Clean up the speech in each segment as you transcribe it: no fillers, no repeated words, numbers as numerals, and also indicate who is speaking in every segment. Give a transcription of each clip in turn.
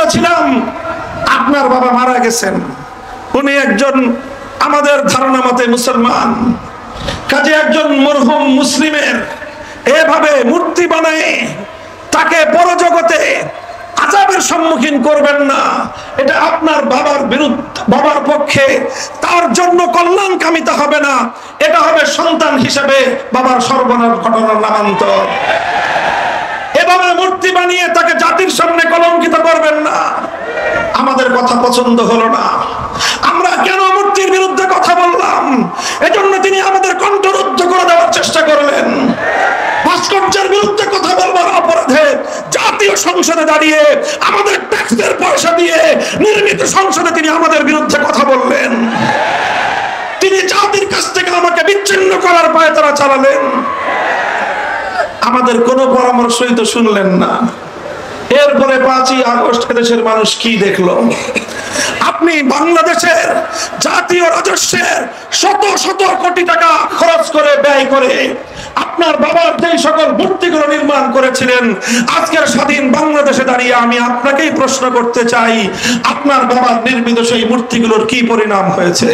Speaker 1: বলেছিলাম আপনার বাবা মারা গেছেন, উনি একজন আমাদের ধারণা মতে মুসলমান, কাজে একজন মরহুম মুসলিমের এভাবে মূর্তি বানায় তাকে পরজগতে আযাবের সম্মুখীন করবেন না, এটা আপনার বাবার বিরুদ্ধে, বাবার পক্ষে তার জন্য কল্যাণকামিতা হবে না, এটা হবে সন্তান হিসেবে বাবার সর্বনাশ ঘটনার নামান্তর। এভাবে মূর্তি বানিয়ে তাকে জাতির সামনে কলঙ্কিত করবেন না। আমাদের কথা পছন্দ হলো না, আমরা কেন মূর্তির বিরুদ্ধে কথা বললাম, এজন্য তিনি আমাদের কণ্ঠরুদ্ধ করে দেওয়ার চেষ্টা করলেন। ভাস্কর্যের বিরুদ্ধে কথা বলবার অপরাধে জাতীয় সংসদে দাঁড়িয়ে আমাদের ট্যাক্সের পয়সা দিয়ে নির্মিত সংসদে তিনি আমাদের বিরুদ্ধে কথা বললেন। তিনি জাতির কাছ থেকে আমাকে বিচ্ছিন্ন করার পায়তারা চালালেন, আমাদের কোনো পরামর্শই তো শুনলেন না। এরপরে 5ই আগস্ট দেশের মানুষ কি দেখলো? আপনি বাংলাদেশের জাতীয় রাজস্বের শত শত কোটি টাকা খরচ করে ব্যয় করে আপনার বাবার যেই সকল মূর্তিগুলো নির্মাণ করেছিলেন, আজকের স্বাধীন বাংলাদেশে দাঁড়িয়ে আমি আপনাকেই প্রশ্ন করতে চাই, আপনার বাবার নির্মিত সেই মূর্তিগুলোর কি পরিণাম হয়েছে?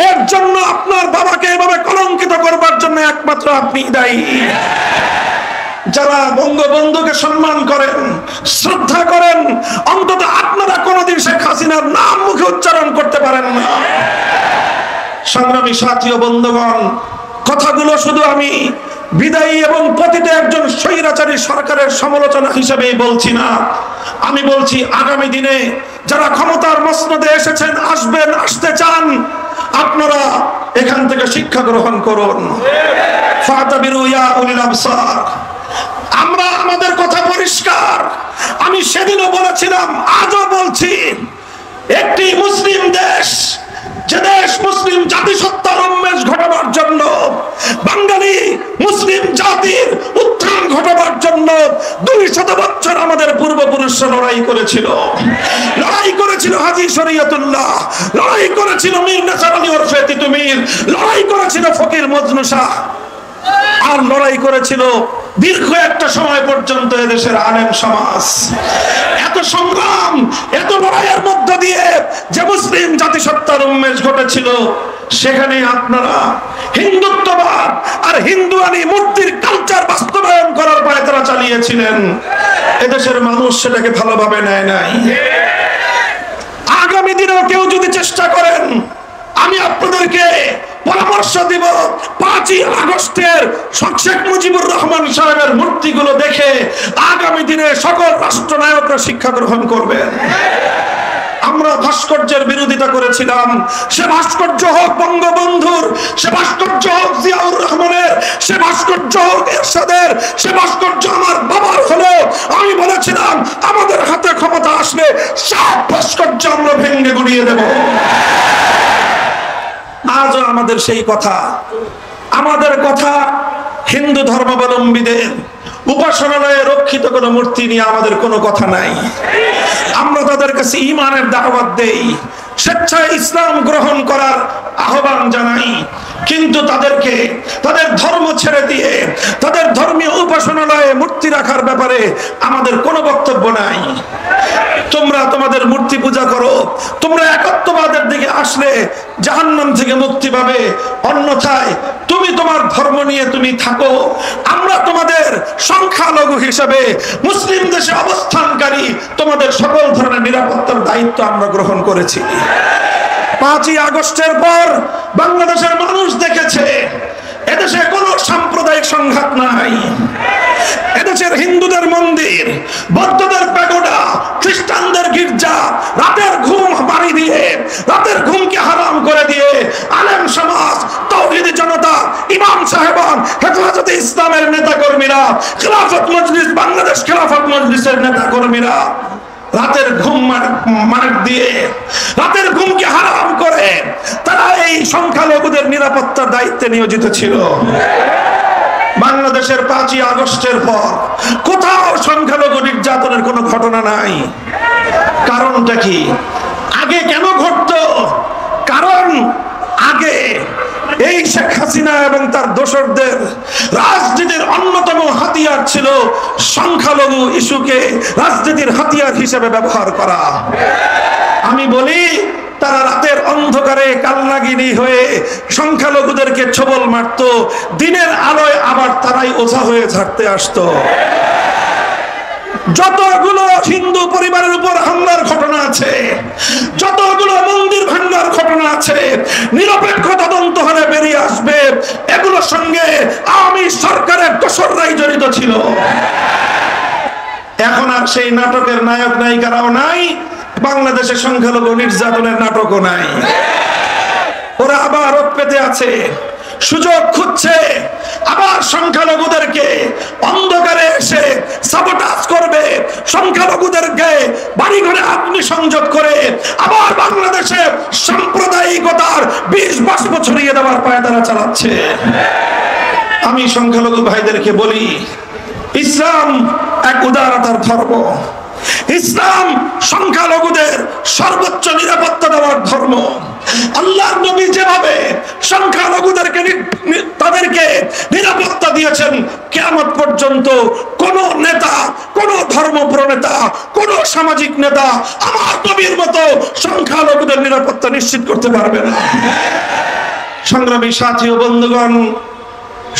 Speaker 1: এর জন্য আপনার বাবাকে এভাবে কলঙ্কিত করবার জন্য একমাত্র আপনি দায়ী। যারা বঙ্গবন্ধুকে সম্মান করেন, শ্রদ্ধা করেন, অন্তত আপনারা কোনদিন শেখ হাসিনার নাম মুখে উচ্চারণ করতে পারেন না। সংগ্রামী সাথী ও বন্ধুগণ, কথাগুলো শুধু আমি বিদায়ী এবং পতিত একজন স্বৈরাচারী সরকারের সমালোচনা হিসেবেই বলছি না, আমি বলছি আগামী দিনে যারা ক্ষমতার মসনদে এসেছেন, আসবেন, আসতে চান, আপনারা এখান থেকে শিক্ষা গ্রহণ করুন। ফাতাবিরু ইয়া উলিল আবসার। আমরা আমাদের কথা পরিষ্কার, আমি সেদিনও বলেছিলাম, আজও বলছি, একটি মুসলিম দেশ, যে দেশ মুসলিম জাতিসত্তার উন্মেষ ঘটাবার জন্য, বাঙালি মুসলিম জাতির উত্থান ঘটাবার জন্য 200 বছর আমাদের পূর্বপুরুষরা লড়াই করেছিল। লড়াই করেছিল হাজী শরীয়তুল্লাহ, লড়াই করেছিল মীর নেসার আলী ওরফে তিতুমীর, লড়াই করেছিল ফকির মজনু শাহ, আর লড়াই করেছিল দীর্ঘ একটা সময় পর্যন্ত এদেশের আলেম সমাজ। এত সংগ্রাম, এত লড়াইয়ের মধ্য দিয়ে যে মুসলিম জাতিসত্তার উন্মেষ ঘটেছিল, সেখানে আপনারা হিন্দুত্ববাদ আর হিন্দুয়ানি মূর্তির কালচার বাস্তবায়ন করার পায়তারা চালিয়েছিলেন। এদেশের মানুষ সেটাকে ভালোভাবে নেয় নাই। আগামী দিনেও কেউ যদি চেষ্টা করেন, আমি আপনাদেরকে পরামর্শ দিব, 5ই আগস্টের শেখ মুজিবুর রহমান সাহেবের মূর্তিগুলো দেখে আগামী দিনে সকল রাষ্ট্রনায়করা শিক্ষা গ্রহণ করবেন। আমরা ভাস্কর্যের বিরোধিতা করেছিলাম, সে ভাস্কর্য হোক বঙ্গবন্ধুর, সে ভাস্কর্য হোক জিয়াউর রহমানের, সে ভাস্কর্য হোক এরশাদের, সে ভাস্কর্য আমার বাবার হলো। আমি বলেছিলাম আমাদের হাতে ক্ষমতা আসলে সব ভাস্কর্য আমরা ভেঙে গুড়িয়ে দেব। আজও আমাদের সেই কথা, আমাদের কথা হিন্দু ধর্মাবলম্বীদের উপাসনালয়ে রক্ষিত কোন মূর্তি নিয়ে আমাদের কোনো কথা নাই। আমরা তাদের কাছে ঈমানের দাওয়াত দেই, স্বেচ্ছায় ইসলাম গ্রহণ করার আহ্বান জানাই, কিন্তু তাদেরকে তাদের ধর্ম ছেড়ে দিয়ে তাদের ধর্মীয় উপাসনালয়ে মূর্তি রাখার ব্যাপারে আমাদের কোনো বক্তব্য নাই। তোমরা তোমাদের মূর্তি পূজা করো, তোমরা একত্ববাদের দিকে আসলে জাহান্নাম থেকে মুক্তি পাবে, অন্যথায় তুমি তোমার ধর্ম নিয়ে তুমি থাকো। আমরা তোমাদের সংখ্যালঘু হিসেবে মুসলিম দেশে অবস্থানকারী তোমাদের সকল ধরনের নিরাপত্তার দায়িত্ব আমরা গ্রহণ করেছি। 5ই আগস্টের পর বাংলাদেশের মানুষ দেখেছে এদেশে কোনো সাম্প্রদায়িক সংঘাত নাই। এদেশের হিন্দুদের মন্দির, বৌদ্ধদের প্যাগোডা, খ্রিস্টানদের গির্জা রাতের ঘুম বাড়ি দিয়ে, রাতের ঘুমকে হারাম করে দিয়ে আলেম সমাজ, তাওহীদি জনতা, ইমাম সাহেবান, হেফাজতে ইসলামের নেতা কর্মীরা, খেলাফত মজলিস, বাংলাদেশ খেলাফত মজলিসের নেতা কর্মীরা রাতের ঘুম মার দিয়ে, রাতের ঘুমকে হারাম করে তারা এই সংখ্যালঘুদের নিরাপত্তার দায়িত্বে নিয়োজিত ছিল। বাংলাদেশের 5ই আগস্টের পর কোথাও সংখ্যালঘু নির্যাতনের কোনো ঘটনা নাই। কারণটা কি? আগে কেন ঘটতো? কারণ আগে এই শেখ হাসিনা এবং তার দোসরদের রাজনীতির অন্যতম হাতিয়ার ছিল সংখ্যালঘু ইস্যুকে রাজনীতির হাতিয়ার হিসেবে ব্যবহার করা। আমি বলি, তারা রাতের অন্ধকারে কালনাগিনী হয়ে সংখ্যালঘুদেরকে ছোবল মারতো, দিনের আলোয় আবার তারাই ওঝা হয়ে ঝাড়তে আসতো। যতগুলো হিন্দু পরিবারের উপর হামলার ঘটনা আছে, যতগুলো মন্দির ভাঙার ঘটনা আছে, নিরপেক্ষ তদন্ত হলে বেরিয়ে আসবে এগুলোর সঙ্গে আওয়ামী সরকারের দোসররাই জড়িত ছিল। এখন আর সেই নাটকের নায়ক নায়িকারাও নাই, বাংলাদেশের সংখ্যালঘু নির্যাতনের নাটকও নাই। ওরা আবার রোগ পেতে আছে, সুযোগ খুঁজছে, আবার সংখ্যালঘুদেরকে অন্ধকারে এসে সাবোটাজ করবে, সংখ্যালঘুদেরকে বাড়িঘরে অগ্নিসংযোগ করে আবার বাংলাদেশে সাম্প্রদায়িকতার 20 বাষ্প ছড়িয়ে দেওয়ার পায়তারা চালাচ্ছে। আমি সংখ্যালঘু ভাইদেরকে বলি, ইসলাম এক উদারতার ধর্ম। ইসলাম সংখ্যালঘুদের সর্বোচ্চ নিরাপত্তা দেওয়ার ধর্ম। আল্লাহর নবী যেভাবে সংখ্যালঘুদেরকে তাদেরকে নিরাপত্তা দিয়েছেন, কিয়ামত পর্যন্ত কোন নেতা, কোন ধর্ম প্রনেতা, কোন সামাজিক নেতা আমার নবীর মতো সংখ্যালঘুদের নিরাপত্তা নিশ্চিত করতে পারবে না। সংগ্রামী সাথী ও বন্ধুগণ,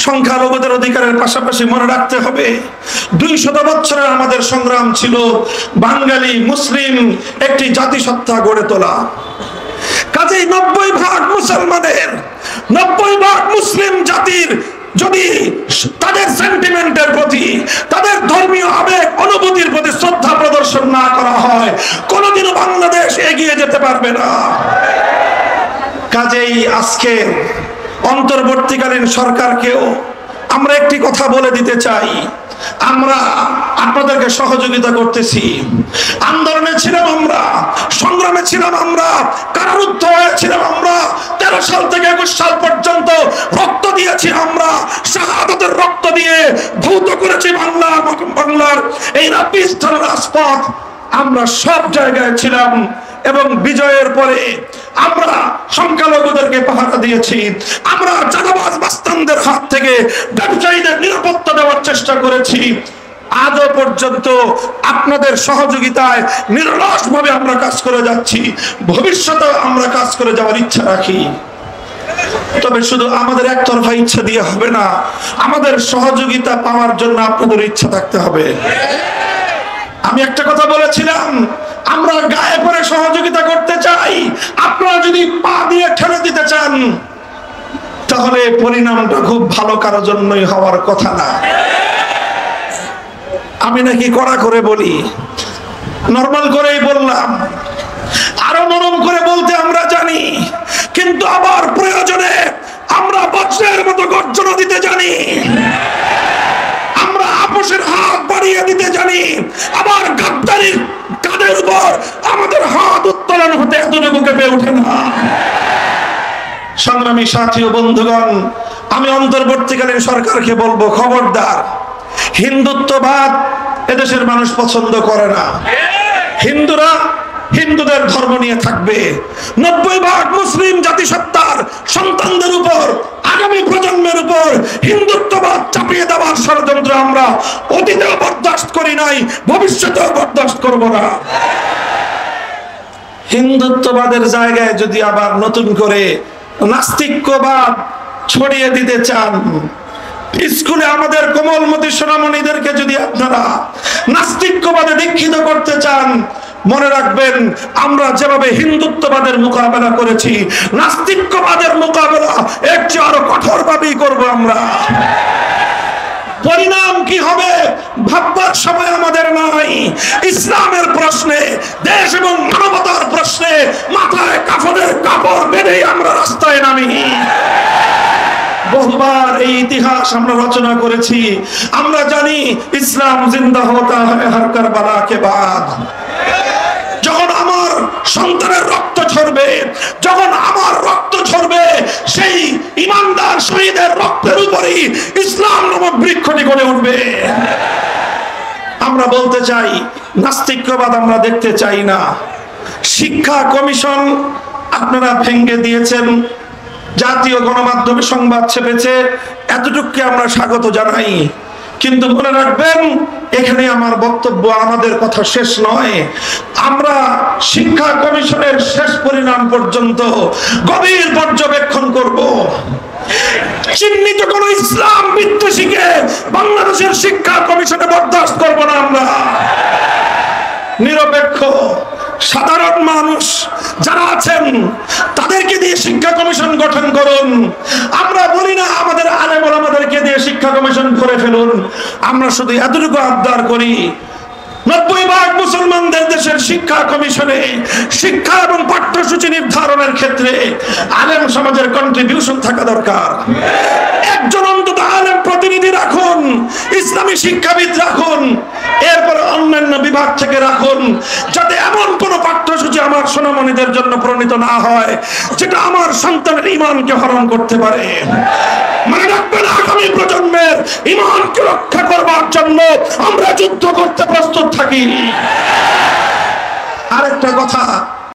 Speaker 1: সংখ্যালঘুদের অধিকারের পাশাপাশি মনে রাখতে হবে 200 বছরের আমাদের সংগ্রাম ছিল বাঙালি মুসলিম একটি জাতিসত্তা গড়ে তোলা। কাজেই 90% মুসলমানের, 90% মুসলিম জাতির যদি তাদের সেন্টিমেন্টের প্রতি, তাদের ধর্মীয় আবেগ অনুভূতির প্রতি শ্রদ্ধা প্রদর্শন না করা হয়, কোনোদিনও বাংলাদেশ এগিয়ে যেতে পারবে না। কাজেই আজকে অন্তর্বর্তীকালীন সরকারকেও আমরা একটি কথা বলে দিতে চাই, আমরা আপনাদেরকে সহযোগিতা করতেছি। আন্দোলনে ছিলাম আমরা, সংগ্রামে ছিলাম আমরা, কারারুদ্ধ হয়েছিলাম আমরা, 13 সাল থেকে 21 সাল পর্যন্ত রক্ত দিয়েছি আমরা, শাহাদাতের রক্ত দিয়ে ধৌত করেছি বাংলার এই রাজপথের রাজপথ। আমরা সব জায়গায় ছিলাম এবং বিজয়ের পরে আমরা সংখ্যালঘুদেরকে পাহারা দিয়েছি। আমরা চাঁদাবাজ মাস্তানদের হাত থেকে ব্যবসায়ীদের নিরাপত্তা দেওয়ার চেষ্টা করেছি। আজও পর্যন্ত আপনাদের সহযোগিতায় নিরলসভাবে আমরা কাজ করে যাচ্ছি, ভবিষ্যতে আমরা কাজ করে যাওয়ার ইচ্ছা রাখি। তবে শুধু আমাদের একতরফা ইচ্ছা দিয়ে হবে না, আমাদের সহযোগিতা পাওয়ার জন্য আপনাদের ইচ্ছা থাকতে হবে। আমি একটা কথা বলেছিলাম, আমরা গায়ে পড়ে সহযোগিতা করতে চাই। আপনারা যদি পা দিয়ে ঠেলে দিতে চান, তাহলে পরিণামটা খুব ভালো কারোর জন্যই হওয়ার কথা না। আমি নাকি কড়া করে বলি, নরমাল করেই বললাম, আরো নরম করে বলতে আমরা জানি, কিন্তু আবার প্রয়োজনে আমরা বজ্রের মতো গর্জনা দিতে জানি, আমরা আপোষের হাত বাড়িয়ে দিতে জানি, আবার গাদ্দারির কাঁধের উপর আমাদের হাত উত্তোলন হতে এতটুকু কেঁপে ওঠে না। সংগ্রামী সাথী ও বন্ধুগণ, আমি অন্তর্বর্তীকালীন সরকারকে বলবো, খবরদার, হিন্দুত্ববাদ এদেশের মানুষ পছন্দ করে না। হিন্দুরা হিন্দুদের ধর্ম নিয়ে থাকবে, 90% মুসলিম জাতিসত্তার সন্তানদের উপর, আগামী প্রজন্মের উপর হিন্দুত্ববাদ চাপিয়ে দেওয়ার ষড়যন্ত্র আমরা অতীতেও বরদাস্ত করি নাই, ভবিষ্যতেও বরদাস্ত করব না। হিন্দুত্ববাদের জায়গায় যদি আবার নতুন করে নাস্তিক্যবাদ ছড়িয়ে দিতে চান, স্কুলে আমাদের কোমলমতি সোনামণিদেরকে যদি আপনারা নাস্তিক্যবাদে দীক্ষিত করতে চান, মনে রাখবেন, আমরা যেভাবে হিন্দুত্ববাদের মোকাবেলা করেছি, নাস্তিক্যবাদের মোকাবেলা এর চেয়ে আরো কঠোরভাবেই করব আমরা। পরিণাম কি হবে ভাববার সময় আমাদের নাই। ইসলামের প্রশ্নে, দেশ এবং মানবতার প্রশ্নে মাথায় কাফনের কাপড় বেঁধেই আমরা রাস্তায় নামি। বহুবার এই ইতিহাস আমরা রচনা করেছি। আমরা জানি ইসলাম জিন্দা হতা হ্যায় হর কারবালা কে বাদ। যখন আমার সন্তানের রক্ত ঝরবে, যখন আমার রক্ত ঝরবে, সেই ইমানদার শহীদের রক্তের উপরেই ইসলাম নামক বৃক্ষটি গড়ে উঠবে। আমরা বলতে চাই, নাস্তিক্যবাদ আমরা দেখতে চাই না। শিক্ষা কমিশন আপনারা ভেঙে দিয়েছেন, জাতীয় গণমাধ্যমে সংবাদ ছেপেছে, এতটুকুকে আমরা স্বাগত জানাই। কিন্তু মনে রাখবেন, এখানে আমার বক্তব্য, আমাদের কথা শেষ নয়। আমরা শিক্ষা কমিশনের শেষ পরিণাম পর্যন্ত গভীর পর্যবেক্ষণ করব। চিহ্নিত কোন ইসলাম বিদ্বেষীকে বাংলাদেশের শিক্ষা কমিশনে বরদাস্ত করব না। আমরা নিরপেক্ষ সাধারণ মানুষ যারা আছেন তাদেরকে দিয়ে শিক্ষা কমিশন গঠন করুন। আমরা বলি না আমাদের আলেম ওলামাদেরকে দিয়ে শিক্ষা কমিশন করে ফেলুন। আমরা শুধু এতটুকু আবদার করি, 90% মুসলমানদের দেশের শিক্ষা কমিশনে শিক্ষা এবং পাঠ্যসূচি নির্ধারণের ক্ষেত্রে আলেম সমাজের কন্ট্রিবিউশন থাকা দরকার। একজন অন্তত আলেম প্রতিনিধি রাখুন, ইসলামী শিক্ষাবিদ রাখুন, এরপরে অন্যান্য বিভাগ থেকে রাখুন, যাতে এমন কোন পাঠ্যসূচি আমার সোনামণিদের জন্য প্রণীত না হয় যেটা আমার সন্তানের ঈমানকে হরণ করতে পারে। মনে রাখবেন, আগামী প্রজন্মের ঈমানকে রক্ষা করবার জন্য আমরা যুদ্ধ করতে প্রস্তুত থাকি। আরেকটা কথা,